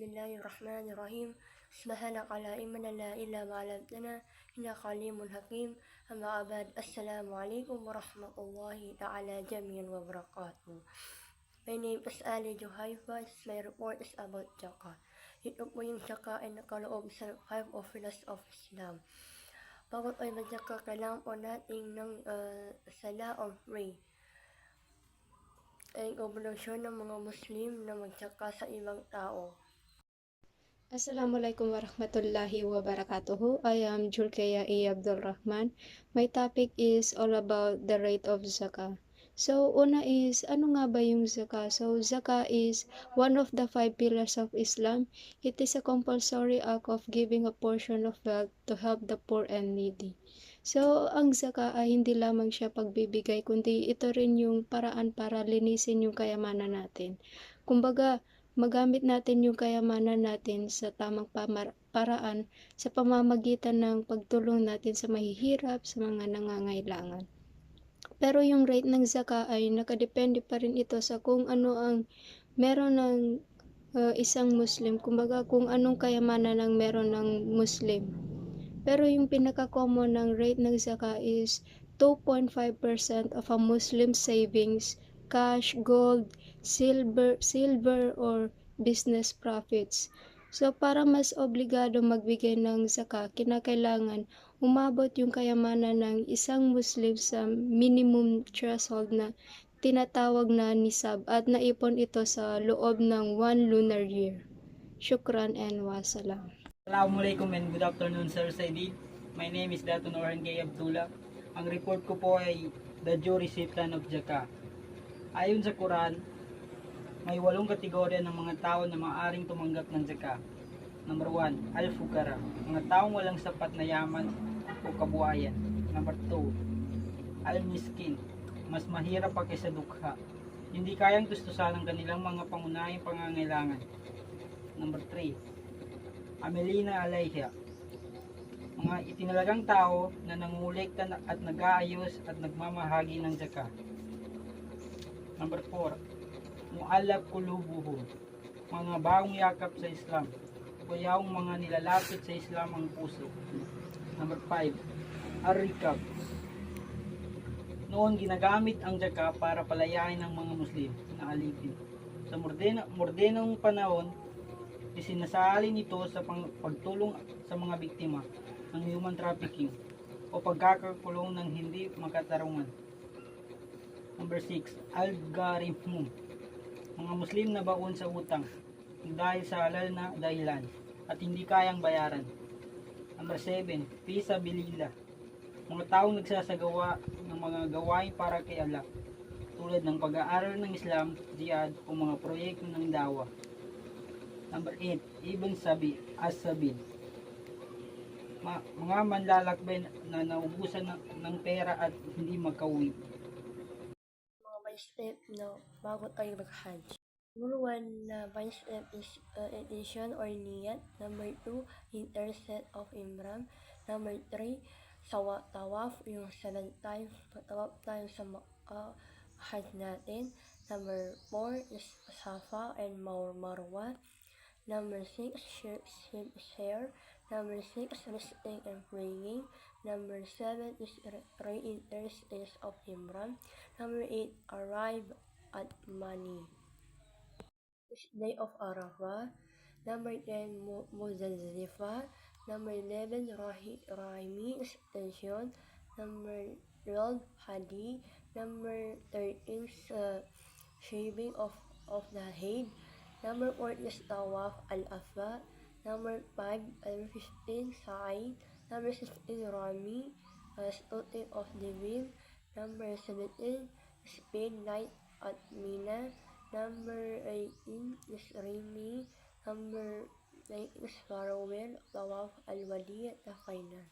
Bismillahirrahmanirrahim. Subhanaka la ilma lana illa ma 'allamtana innaka alimul hakim. Amma ba'd. Assalamualaikum warahmatullahi ta'ala jami'an wa barakatuh. My name is Ali Juhaifa. My report is about zakat. Ito po yung zakat ay nakaloob sa 5 pillars of Islam. Bago ay mag-zakat, kailangan po natin ng sala or pray. Ay obligasyon ng mga Muslim na magsaka sa ibang tao. Assalamualaikum warahmatullahi wabarakatuh. I am Julkeya E. Abdul Rahman. My topic is all about the rate of zakah. So, una is, ano nga ba yung zakah? So, zakah is one of the 5 pillars of Islam. It is a compulsory act of giving a portion of wealth to help the poor and needy. So, ang zakah ay hindi lamang siya pagbibigay, kundi ito rin yung paraan para linisin yung kayamanan natin. Kumbaga, magamit natin yung kayamanan natin sa tamang paraan sa pamamagitan ng pagtulong natin sa mahihirap, sa mga nangangailangan. Pero yung rate ng zakah ay nakadepende pa rin ito sa kung ano ang meron ng isang Muslim. Kumbaga kung anong kayamanan ang meron ng Muslim. Pero yung pinaka-common ng rate ng zakah is 2.5% of a Muslim savings, cash, gold, silver or business profits. So para mas obligado magbigay ng zakah, kinakailangan umabot yung kayamanan ng isang Muslim sa minimum threshold na tinatawag na nisab at naipon ito sa loob ng 1 lunar year. Shukran and wassalam. Assalamualaikum and good afternoon, Sir Saidid. My name is Dato' Orhan K. Abdullah. Ang report ko po ay the due recipient of zakah. Ayon sa Quran, may 8 kategorya ng mga tao na maaaring tumanggap ng zakah. Number 1, al-fuqara, mga taong walang sapat na yaman o kabuhayan. Number 2, al-miskin, mas mahirap pa kaysa dukha, hindi kayang tustusan ang kanilang mga pangunahing pangangailangan. Number 3, Amelina Alayha, mga itinalagang tao na nangulikta at nag-aayos at nagmamahagi ng zakah. Number 4, Mu'allaf Qulubuhum, mga bagong yakap sa Islam, o yung mga nilalapit sa Islam ang puso. Number 5, Ar-Rikab, noon ginagamit ang zakah para palayain ng mga Muslim na alipin. Sa mordenong panahon, isinasalin ito sa pagtulong sa mga biktima ng human trafficking o pagkakakulong ng hindi makatarungan. Number 6, al-gharimum, mga Muslim na baon sa utang dahil sa halal na dahilan at hindi kayang bayaran. Number 7, fisabilillah, mga taong nagsasagawa ng mga gawain para kay Allah tulad ng pag-aaral ng Islam, jihad o mga proyekto ng dawa. Number 8, ibn sabi, as-sabil, mga manlalakbay na naubusan ng pera at hindi magkauwi. Mga by step na bago tayo mag-hajj. Number 1 na by step is edition or niyat. Number 2, interset of imram. Number 3, tawaf, yung 7 times tawaf tayo sa hajj natin. Number 4 is safa and marwa. Number 6, share. Number 6, resting and praying. Number 7 is re-interest of Imran. Number 8, arrive at money. This day of Arafah. Number 10, Muzdalifah. Number 11, Rahimi extension. Number 12, Hadi. Number 13, shaving of the head. Number 4 is Tawaf al-Afa. Number 5, al-15, Sa'i. Number 16, Rami, stoting of the wheel. Number 17, Speed Night at Mina. Number 18 is Rimi. Number 19 is Farewell, Tawaf al-Wadi at the final.